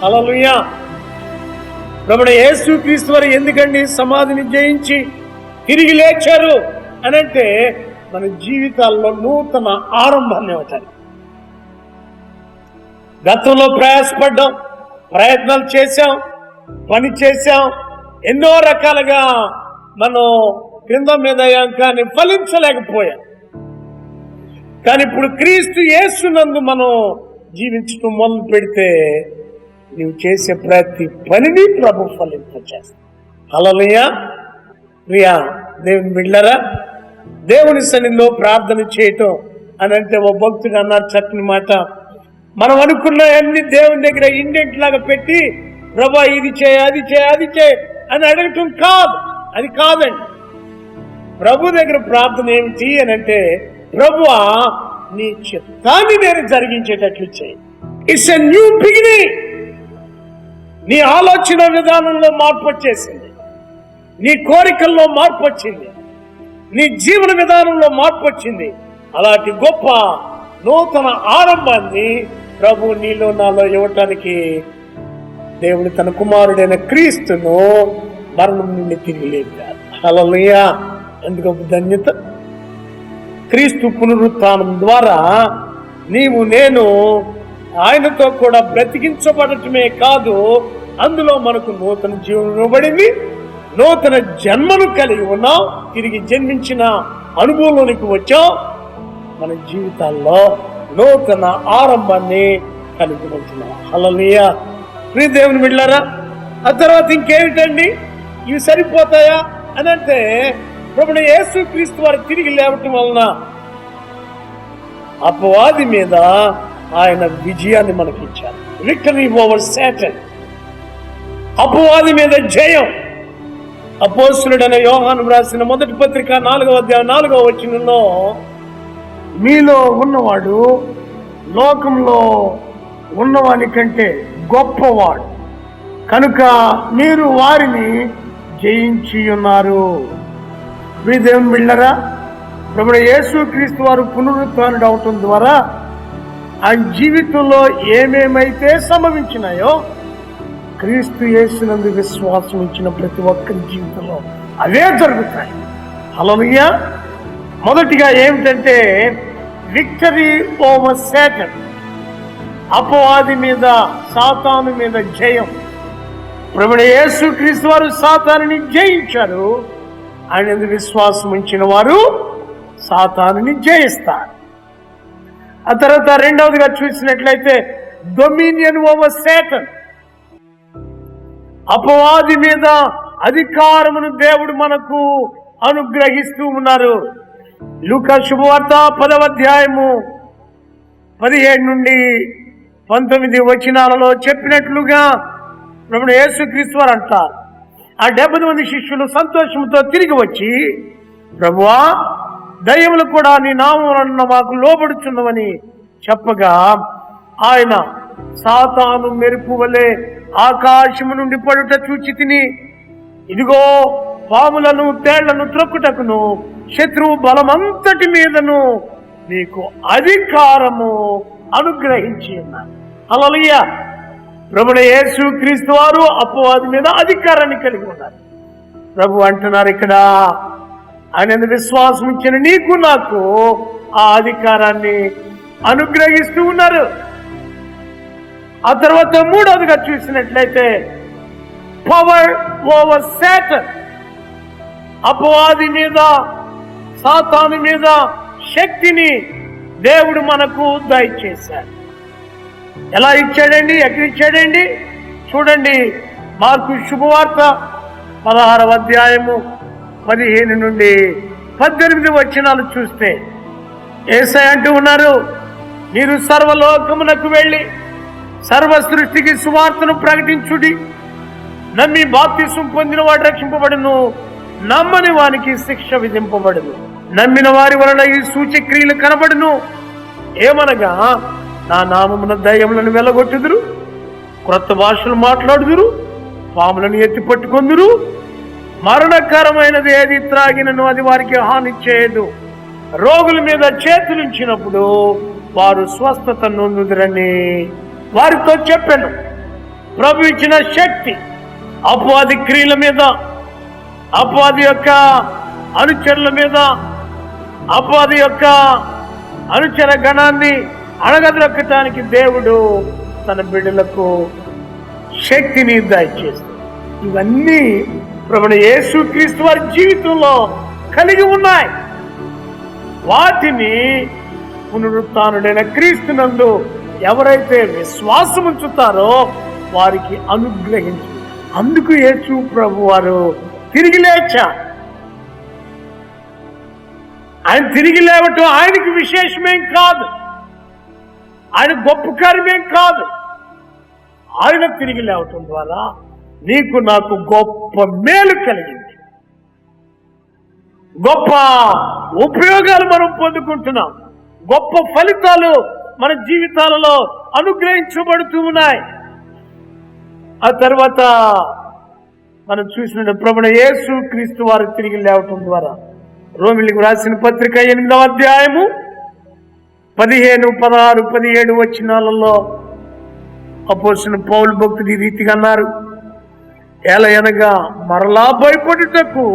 హల్లెలూయా. ప్రభువైన యేసుక్రీస్తు వారు ఎందుకండి సమాధిని జయించి తిరిగి లేచారు అనంటే మన జీవితాల్లో నూతన ఆరంభాన్ని అవుతాయి. గతంలో ప్రయాసపడ్డాం, ప్రయత్నాలు చేశాం, పని చేశాం, ఎన్నో రకాలుగా మనం క్రింద మీద అయ్యాం, కానీ ఫలించలేకపోయాం. కానీ ఇప్పుడు క్రీస్తు యేసునందు మనం జీవించడం మొదలు పెడితే నీవు చేసే ప్రతి పనిని ప్రభు ఫలింపచేస్తాడు. హల్లెలూయా. ప్రియా దేవుని బిడ్డలారా, దేవుని సన్నిధిలో ప్రార్థన చేయటం అని అంటే ఓ భక్తుడు అన్నారు చక్కని మాట. మనం అనుకున్న అన్ని దేవుని దగ్గర ఇండెంట్ లాగా పెట్టి ప్రభా ఇది చేయ అది చేయ అది చేయ అని అడగటం కాదు. అది కాదండి. ప్రభు దగ్గర ప్రార్థన ఏమిటి అని అంటే, ప్రభువా నీ చిత్తాన్ని నేను జరిగించేటట్లు చేయి. It's a new beginning. నీ ఆలోచన విధానంలో మార్పు వచ్చేసింది, నీ కోరికల్లో మార్పు వచ్చింది, నీ జీవన విధానంలో మార్పు వచ్చింది. అలాంటి గొప్ప నూతన ఆరంభాన్ని ప్రభు నీలో నాలో ఇవ్వటానికి దేవుడు తన కుమారుడైన క్రీస్తును మరణం నుండి తిరిగి లేపారు. హల్లెలూయా. ఎందుకు ధన్యత. క్రీస్తు పునరుత్థానం ద్వారా నీవు నేను ఆయనతో కూడా బ్రతికించబడటమే కాదు, అందులో మనకు నూతన జీవనం ఇవ్వబడింది, నూతన జన్మను కలిగి ఉన్నాం, తిరిగి జన్మించిన అనుభవంలోనికి వచ్చాం. మన జీవితాల్లో నూతన ఆరంభాన్ని కలిగి ఉంటున్నాం. హల్లెలూయా. ప్రియ దేవుని బిడ్డలారా, ఆ తర్వాత ఇంకేమిటండి? ఇవి సరిపోతాయా అని అంటే, ప్రభువైన యేసుక్రీస్తు వారు తిరిగి లేవటం వలన అపవాది మీద ఆయన విజయాన్ని మనకిచ్చారు. Victory over Satan. అపవాది మీద జయం. అపోస్తలుడైన యోహాను రాసిన 1వ పత్రిక 4వ అధ్యాయం 4వ వచనంలో, మీలో ఉన్నవాడు లోకంలో ఉన్నవాని కంటే గొప్పవాడు కనుక మీరు వారిని జయించి ఉన్నారు. దేవుని బిడ్డలారా, ప్రభువైన యేసుక్రీస్తు వారు పునరుత్థానుడు అవటం ద్వారా ఆయన జీవితంలో ఏమేమైతే సంభవించినాయో క్రీస్తు యేసునందు విశ్వాసం ఇచ్చిన ప్రతి ఒక్కరి జీవితంలో అవే జరుగుతాయి. హల్లెలూయా. మొదటిగా ఏమిటంటే విక్టరీ ఓవర్ సాటన్. అపవాది మీద, సాతాను మీద జయం. ప్రభువైన యేసుక్రీస్తు వారు సాతానుని జయించారు. ఆయన విశ్వాసం ఉంచిన వారు సాతానుని జయిస్తారు. ఆ తర్వాత రెండవదిగా చూసినట్లయితే డొమినియన్ ఓవర్ సాటన్. అపవాది మీద అధికారమును దేవుడు మనకు అనుగ్రహిస్తూ ఉన్నారు. లూకా శుభవార్త 10వ అధ్యాయము 17 నుండి 19 వచనాలలో చెప్పినట్లుగా ప్రభువైన యేసుక్రీస్తు వారు అంటారు, ఆ 70 మంది శిష్యులు సంతోషంతో తిరిగి వచ్చి, ప్రభువా దయ్యములు కూడా నీ నామమున మాకు లోబడుచున్నవని చెప్పగా, ఆయన సాతాను మెరుపు వలె ఆకాశము నుండి పడుట చూచి తిని, ఇదిగో పాములను తేళ్లను త్రొక్కుటకును శత్రువు బలమంతటి మీదను నీకు అధికారము అనుగ్రహించి ఉన్నారు. హల్లెలూయా. ప్రభువైన యేసుక్రీస్తు వారు అపవాది మీద అధికారాన్ని కలిగి ఉన్నారు. ప్రభు అంటున్నారు ఇక్కడ, ఆయన విశ్వాసం ఇచ్చిన నీకు నాకు ఆ అధికారాన్ని అనుగ్రహిస్తూ ఉన్నారు. ఆ తర్వాత మూడవదిగా చూసినట్లయితే పవర్ ఓవర్ సాటన్. అపవాది మీద, సాతాను మీద శక్తిని దేవుడు మనకు దయచేశాడు. ఎలా ఇచ్చాడండి? ఎక్కడ ఇచ్చాడండి? చూడండి, మార్కు శుభవార్త 16వ అధ్యాయము 15 నుండి 18 వచనాలు చూస్తే యేసయ్య అంటూ ఉన్నారు, మీరు సర్వలోకమునకు వెళ్ళి సర్వ సృష్టికి సువార్తను ప్రకటించుడి. నమ్మి బాప్తిసం పొందిన వాడు రక్షింపబడును, నమ్మని వానికి శిక్ష విధింపబడును. నమ్మిన వారి వలన ఈ సూచక్రియలు కనబడును. ఏమనగా, నా నామమున దయ్యములను వెలగొట్టుదురు, క్రొత్త భాషలు మాట్లాడుదురు, పాములను ఎత్తి పట్టుకొందురు, మరణకరమైనది ఏది త్రాగినను అది వారికి హాని చేయదు. రోగుల మీద చేతులుంచినప్పుడు వారు స్వస్థత నొందుదురని వారితో చెప్పాను. ప్రభు ఇచ్చిన శక్తి అపవాది క్రియల మీద, అపవాది యొక్క అనుచరుల మీద, అపవాది యొక్క అనుచర గణాన్ని అణగద్రొక్కటానికి దేవుడు తన బిడ్డలకు శక్తిని దయచేస్తాడు. ఇవన్నీ ప్రభువైన యేసుక్రీస్తు వారి జీవితంలో కలిగి ఉన్నాయి. వాటిని పునరుత్థానుడైన క్రీస్తునందు ఎవరైతే విశ్వాసం ఉంచుతారో వారికి అనుగ్రహించు. అందుకు యేసు ప్రభు వారు తిరిగి లేచారు. ఆయన తిరిగి లేవటం ఆయనకి విశేషమేం కాదు, ఆయన గొప్ప కార్యమేం కాదు. ఆయన తిరిగి లేవటం ద్వారా నీకు నాకు గొప్ప మేలు కలిగింది, గొప్ప ఉపయోగాలు మనం పొందుకుంటున్నాం, గొప్ప ఫలితాలు మన జీవితాలలో అనుగ్రహించబడుతూ ఉన్నాయి. ఆ తర్వాత మనం చూసిన ప్రభువైన యేసు క్రీస్తు వారు తిరిగి లేవటం ద్వారా రోమిలికి రాసిన పత్రిక 8వ అధ్యాయము 15, 16, 17 వచనాలలో అపోస్తలుడైన పౌలు భక్తుడు ఈ రీతిగా అన్నారు. ఎలయనగా మరలా భయపడుటకు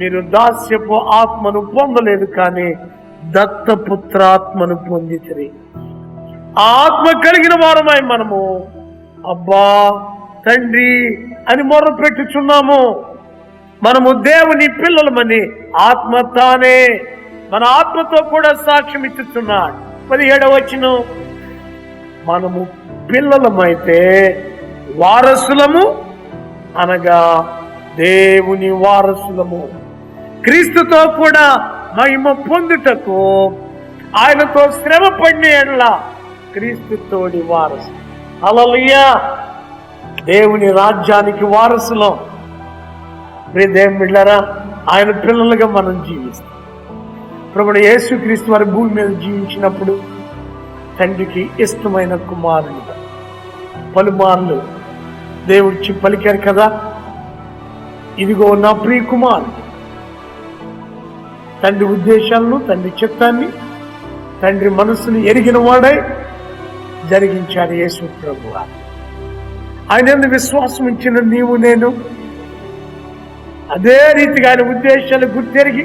మీరు దాస్యపు ఆత్మను పొందలేదు, కానీ దత్తపుత్రాత్మను పొందితిరి. ఆ ఆత్మ కలిగిన వారమై మనము అబ్బా తండ్రి అని మొర్ర పెట్టుచున్నాము. మనము దేవుని పిల్లలమని ఆత్మ తానే మన ఆత్మతో కూడా సాక్ష్యం ఇస్తున్నాడు. 17వ వచనం, మనము పిల్లలమైతే వారసులము, అనగా దేవుని వారసులము, క్రీస్తుతో కూడా మహిమ పొందుటకు ఆయనతో శ్రమ పడిన ఎడల క్రీస్తుతోడి వారసు. హల్లెలూయా! దేవుని రాజ్యానికి వారసులం. దేవుని బిడ్డలారా, ఆయన పిల్లలుగా మనం జీవిస్తాం. ప్రభువైన యేసుక్రీస్తు వారి భూమి మీద జీవించినప్పుడు తండ్రికి ఇష్టమైన కుమారునిగా పలుమార్లు దేవుడిచ్చి పలికారు కదా, ఇదిగో నా ప్రియ కుమారుడు. తండ్రి ఉద్దేశాలను, తండ్రి చిత్తాన్ని, తండ్రి మనస్సును ఎరిగిన వాడై జరిగించాడు యేసు ప్రభువు. ఆయన యందు విశ్వాసం ఉంచిన నీవు నేను అదే రీతిగా ఆయన ఉద్దేశాలు గుర్తెరిగి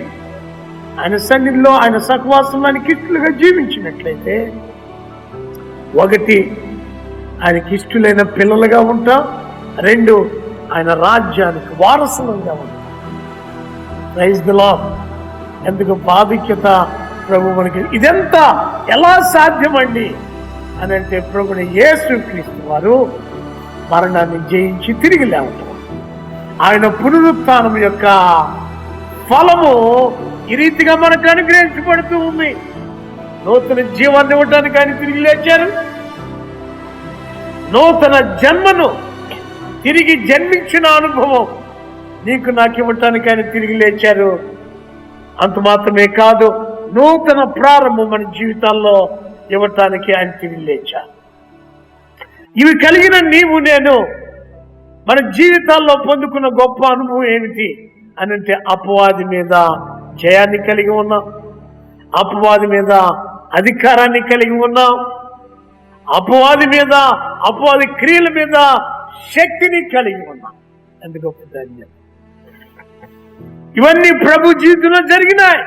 ఆయన సన్నిధిలో, ఆయన సహవాసంలో ఆయనకి ఇష్టలుగా జీవించినట్లయితే, ఒకటి ఆయనకి ఇష్టలైన పిల్లలుగా ఉంటాం, రెండు ఆయన రాజ్యానికి వారసులంగా ఉంటాం. Praise the Lord. ఎందుకు ప్రాముఖ్యత ప్రభు మనకి ఇదంతా ఎలా సాధ్యమండి అని అంటే, ప్రభువైన యేసుక్రీస్తు వారు మరణాన్ని జయించి తిరిగి లేవటం, ఆయన పునరుత్థానం యొక్క ఫలము ఈ రీతిగా మనకు అనుగ్రహించబడుతూ ఉంది. నూతన జీవాన్ని ఇవ్వడానికి ఆయన తిరిగి లేచారు. నూతన జన్మను, తిరిగి జన్మించిన అనుభవం నీకు నాకు ఇవ్వటానికి ఆయన తిరిగి లేచారు. అంత మాత్రమే కాదు, నూతన ప్రారంభం మన జీవితాల్లో ఇవ్వటానికి ఆయన తిరిగి లేచారు. ఇవి కలిగిన నీవు నేను మన జీవితాల్లో పొందుకున్న గొప్ప అనుభవం ఏమిటి అని అంటే, అపవాది మీద జయాన్ని కలిగి ఉన్నాం, అపవాది మీద అధికారాన్ని కలిగి ఉన్నాం, అపవాది మీద, అపవాది క్రియల మీద శక్తిని కలిగి ఉన్నాం. ఎంత గొప్ప ధన్యం! ఇవన్నీ ప్రభు జీవితంలో జరిగినాయి.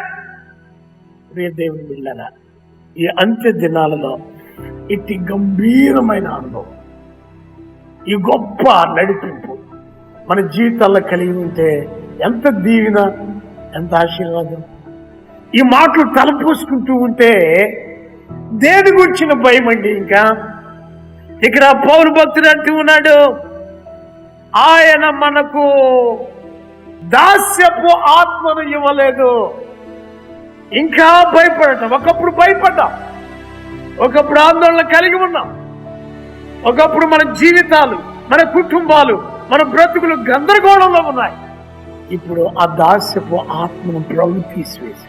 దేవుని బిడ్డలారా, ఈ అంత్య దినాలలో ఇట్టి గంభీరమైన అనుభవం, ఈ గొప్ప నడిపింపు మన జీవితాల్లో కలిగి ఉంటే ఎంత దీవెన, ఎంత ఆశీర్వాదం. ఈ మాటలు తలపోసుకుంటూ ఉంటే దేని గురించిన భయం అండి? ఇంకా ఇక్కడ పౌలు భక్తుడు అంటూ ఉన్నాడు, ఆయన మనకు దాస్యపు ఆత్మను ఇవ్వలేదు. ఇంకా భయపడటం. ఒకప్పుడు భయపడ్డాం, ఒకప్పుడు ఆందోళన కలిగి ఉన్నాం, ఒకప్పుడు మన జీవితాలు, మన కుటుంబాలు మన బ్రతుకులు గందరగోళంలో ఉన్నాయి. ఇప్పుడు ఆ దాస్యపు ఆత్మను ప్రభు తీసివేసి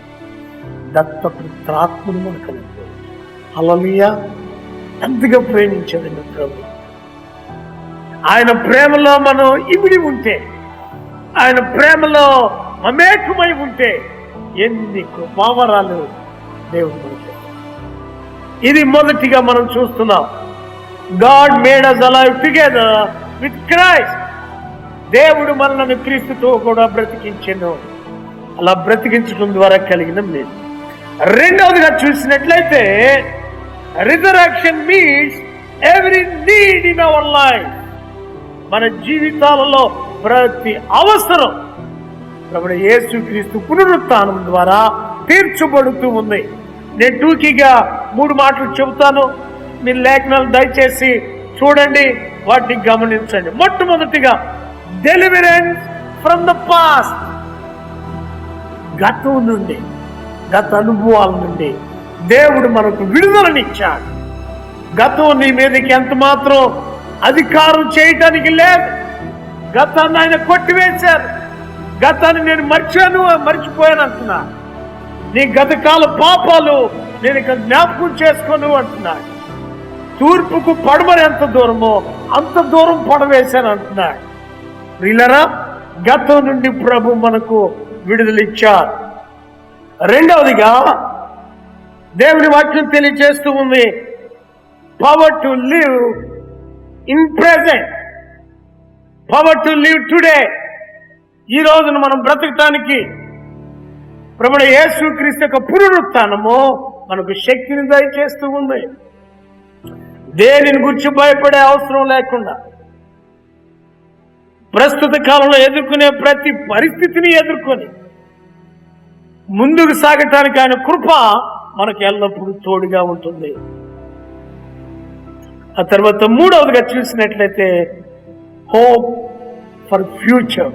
దత్తపుత్రాత్మను మనకు హల్లెలూయా. ఎంతగా ప్రేమించదండి ప్రభు. ఆయన ప్రేమలో మనం ఇమిడి ఉంటే, ఆయన ప్రేమలో మమేకమై ఉంటే ఎన్ని కృపావరాలు దేవుడు మనకి. ఇది మొదటిగా మనం చూస్తున్నాం. God made us alive together with Christ. దేవుడు మనల్ని క్రీస్తుతో కూడా బ్రతికించెను. అలా బ్రతికించడం ద్వారా కలిగిన మేలు. రెండవదిగా చూసినట్లయితే resurrection means every need in our life. మన జీవితాలలో ప్రతి అవసరం ప్రభువైన యేసుక్రీస్తు పునరుత్థానం ద్వారా తీర్చబడుతూ ఉంది. నేను టూకీగా 3 మాటలు చెబుతాను. మీరు లేఖనాలు దయచేసి చూడండి, వాటిని గమనించండి. మొట్టమొదటిగా డెలివరెన్స్ ఫ్రమ్ ద పాస్ట్. గతం నుండి, గత అనుభవాల నుండి దేవుడు మనకు విడుదలనిచ్చాడు. గతం నీ మీదకి ఎంత మాత్రం అధికారం చేయటానికి లేదు. గతాన్ని ఆయన కొట్టివేశారు. గతాన్ని నేను మర్చిపోయాను అంటున్నా. నీ గతకాల పాపాలు నేను ఇక జ్ఞాపకం చేసుకోను అంటున్నాడు. తూర్పుకు పడమర ఎంత దూరమో అంత దూరం పడవేశాను అంటున్నాడు. ప్రియులారా, గతం నుండి ప్రభు మనకు విడుదలిచ్చారు. రెండవదిగా దేవుని వాక్యం తెలియజేస్తూ ఉంది, power to live in present, power to live today. ఈ రోజున మనం బ్రతకటానికి ప్రభువైన యేసుక్రీస్తు యొక్క పునరుత్థానము మనకు శక్తిని దయచేస్తూ ఉంది. దేనిని గురించి భయపడే అవసరం లేకుండా ప్రస్తుత కాలంలో ఎదుర్కొనే ప్రతి పరిస్థితిని ఎదుర్కొని ముందుకు సాగటానికి ఆయన కృప మనకు ఎల్లప్పుడూ తోడుగా ఉంటుంది. ఆ తర్వాత మూడవదిగా చూసినట్లయితే హోప్ ఫర్ ఫ్యూచర్.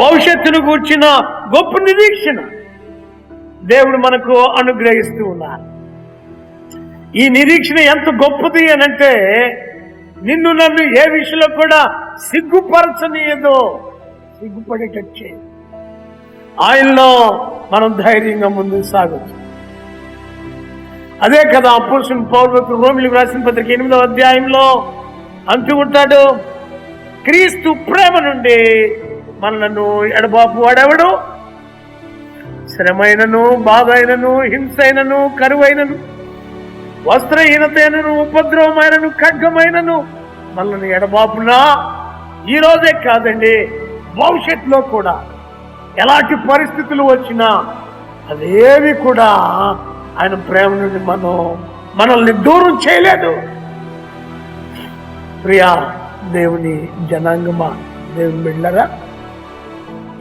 భవిష్యత్తును గూర్చిన గొప్ప నిరీక్షణ దేవుడు మనకు అనుగ్రహిస్తూ ఉన్నారు. ఈ నిరీక్షణ ఎంత గొప్పది అనంటే, నిన్ను నన్ను ఏ విషయంలో కూడా సిగ్గుపరచనీయదో, సిగ్గుపడేటచ్చే ఆయనలో మనం ధైర్యంగా ముందుకు సాగొచ్చు. అదే కదా అపోస్తలుడైన పౌలు రోమీయులకు రాసిన పత్రిక 8వ అధ్యాయంలో అంటూ ఉంటాడు, క్రీస్తు ప్రేమ నుండి మనలను ఎడబాపు వాడెవడు? శ్రమైనను, బాధ అయినను, హింస అయినను, కరువైనను, వస్త్రహీనతైనను, ఉపద్రవమైనను, ఖడ్గమైనను మనల్ని ఎడబాపునా. ఈ రోజే కాదండి, భవిష్యత్తులో కూడా ఎలాంటి పరిస్థితులు వచ్చినా అదేవి కూడా ఆయన ప్రేమ నుండి మనల్ని దూరం చేయలేదు. ప్రియా దేవుని జనాంగమా, దేవుని బిడ్డలారా,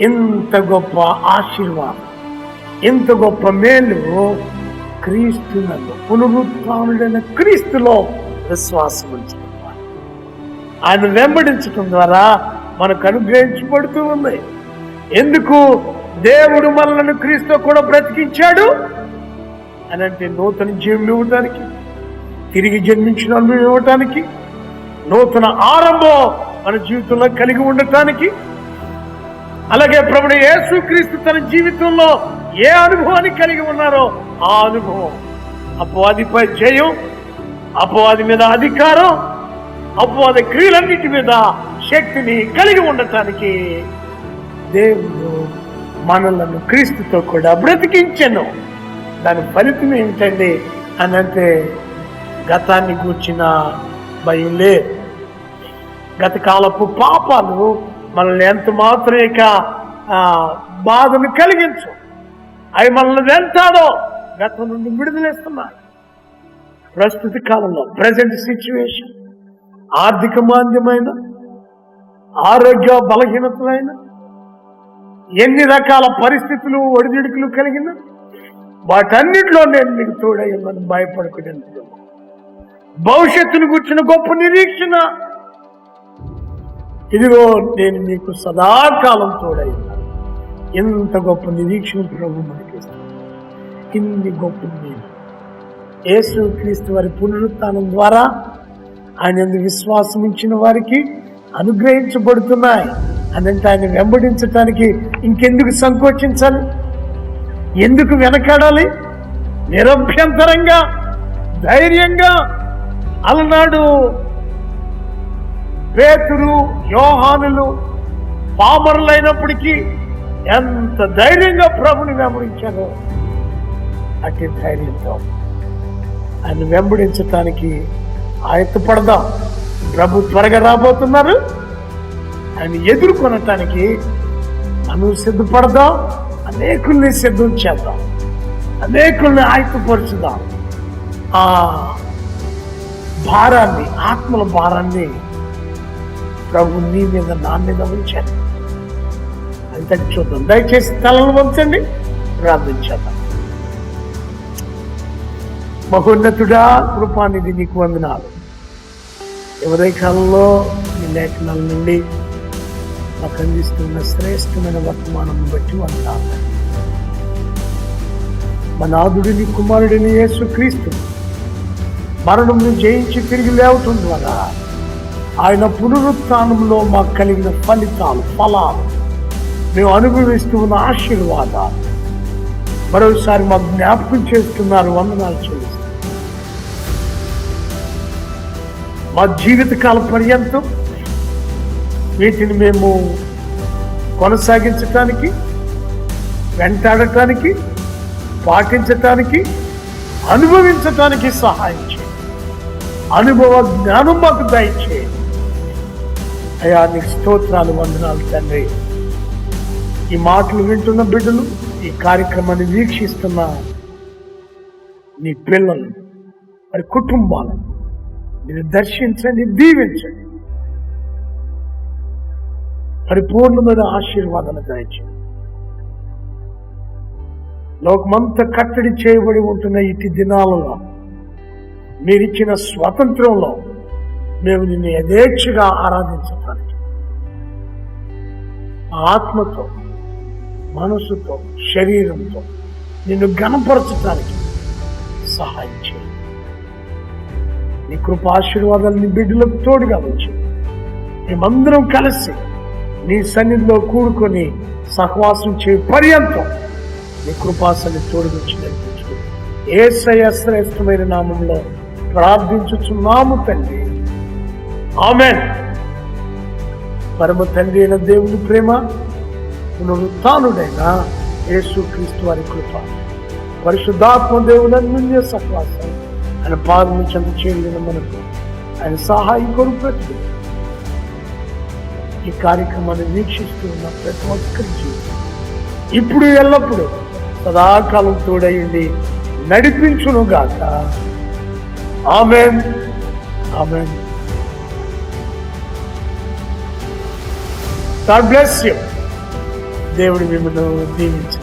ఇంత గొప్ప ఆశీర్వాదం, ఇంత గొప్ప మేలు క్రీస్తునందు, పునరుత్థానుడైన క్రీస్తులో విశ్వాసం ఉంచడం ద్వారా, ఆయన వెంబడించడం ద్వారా మనకు అనుగ్రహించబడుతూ ఉంది. ఎందుకు దేవుడు మనల్ని క్రీస్తు కూడా బ్రతికించాడు అని అంటే, నూతన జీవం ఇవ్వటానికి, తిరిగి జన్మించిన అనుభవం ఇవ్వటానికి, నూతన ఆరంభం మన జీవితంలో కలిగి ఉండటానికి. అలాగే ప్రభువైన యేసుక్రీస్తు తన జీవితంలో ఏ అనుభవాన్ని కలిగి ఉన్నారో ఆ అనుభవం, అపవాదిపై జయం, అపవాది మీద అధికారం, అపవాది క్రియలన్నిటి మీద శక్తిని కలిగి ఉండటానికి దేవుడు మనలను క్రీస్తుతో కూడా బ్రతికించెను. దాని ఫలితం ఏమిటండి అని అంటే, గతాన్ని గూర్చిన భయం లేదు. గత కాలపు పాపాలు మనల్ని ఎంత మాత్రం ఇక బాధను కలిగించు. అవి మనల్ని వెంటాడో గతం నుండి విడుదలేస్తున్నారు. ప్రస్తుత కాలంలో ప్రజెంట్ సిచ్యువేషన్, ఆర్థిక మాంద్యమైన, ఆరోగ్య బలహీనతలైన, ఎన్ని రకాల పరిస్థితులు ఒడిదుడుకులు కలిగిన వాటన్నిటిలో నేను మీకు తోడయ్యమని భయపడకూడదు. భవిష్యత్తును కూర్చున్న గొప్ప నిరీక్షణ, ఇదిగో నేను మీకు సదాకాలం తోడయ్యా. ఎంత గొప్ప నిరీక్షణ ప్రభు మనకిస్తాడు. ఇన్ని గొప్ప నేను యేసుక్రీస్తు వారి పునరుత్థానం ద్వారా ఆయన విశ్వాసం ఇచ్చిన వారికి అనుగ్రహించబడుతున్నాయి అనంటే ఆయన వెంబడించటానికి ఇంకెందుకు సంకోచించాలి, ఎందుకు వెనకాడాలి? నిరభ్యంతరంగా ధైర్యంగా అలనాడు పేతురు యోహానులు పామరులైనప్పటికీ ఎంత ధైర్యంగా ప్రభుని వెంబడించారో అట్టి ధైర్యంతో ఆయన వెంబడించటానికి ఆయత్తపడదాం. ప్రభు త్వరగా రాబోతున్నారు. ఆయన ఎదుర్కొనటానికి మనం సిద్ధపడదాం. అనేకుల్ని సిద్ధం చేద్దాం, అనేకుల్ని ఆయత్తపరుచుదాం. ఆ భారాన్ని, ఆత్మల భారాన్ని ప్రభు నీ మీద నా మీద ఉంచాను. అంత చూద్దాం. దయచేసి తలను వంచండి, ప్రార్థించేద్దాం. మహోన్నతుడా, కృపానిధి, నీకు వందనాలు. ఎవరై కాలంలో నీ లేఖనాల నుండి మాకు అందిస్తున్న శ్రేష్టమైన వర్తమానం బట్టి వందనాలు. మా నాథుడిని, కుమారుడిని యేసుక్రీస్తు మరణంను జయించి తిరిగి లేవటం ద్వారా ఆయన పునరుత్థానంలో మాకు కలిగిన ఫలితాలు, ఫలాలు, మేము అనుభవిస్తూ ఉన్న ఆశీర్వాదాలు మరోసారి మాకు జ్ఞాపకం చేస్తున్నారు. వందనాలు చెల్లిస్తాం. మా జీవితకాల పర్యంతం వీటిని మేము కొనసాగించటానికి, వెంటాడటానికి, పాటించటానికి, అనుభవించటానికి సహాయం చేయండి. అనుభవ జ్ఞానం మాకు దయచేయండి. అయ్యా, నీకు స్తోత్రాలు, వందనాలు తండ్రి. ఈ మాటలు వింటున్న బిడ్డలు, ఈ కార్యక్రమాన్ని వీక్షిస్తున్న నీ పిల్లలు, వారి కుటుంబాలను మీరు దర్శించండి, దీవించండి. పరిపూర్ణమైన ఆశీర్వాదాలు దయచేయండి. లోకమంతా కట్టడి చేయబడి ఉంటున్న ఇటు దినాలలో మీరిచ్చిన స్వాతంత్రంలో మేము నిన్ను యథేచ్ఛగా ఆరాధించడానికి, ఆత్మతో, మనసుతో, శరీరంతో నిన్ను ఘనపరచడానికి సహాయం చేయండి. నీ కృప ఆశీర్వాదాలు నీ బిడ్డలకు తోడుగా వచ్చి మేమందరం కలిసి నీ సన్నిధిలో కూడుకొని సహవాసం చేయ పర్యంతం నీ కృపాసన్ని తోడుకొచ్చి నడిపించు. యేసయ్య శ్రేష్టమైన నామంలో ప్రార్థించుచున్నాము తండ్రి, ఆమేన్. పరమ తండ్రి అయిన దేవుని ప్రేమ, పునరుత్థానుడైన యేసుక్రీస్తు వారి కృప, పరిశుద్ధాత్మ దేవుని అన్యోన్య సహవాసం ఆయన పాదము చెంత చేరిన మనకు ఆయన సహాయం కొరకు ఈ కార్యక్రమాన్ని వీక్షిస్తూ ఉన్న ప్రతి ఒక్కరి జీవితం ఇప్పుడు ఎల్లప్పుడూ సదాకాలం తోడయండి నడిపించును గాక. ఆమేన్, ఆమేన్. God bless you. దేవుడు మిమ్మల్ని దీవించు.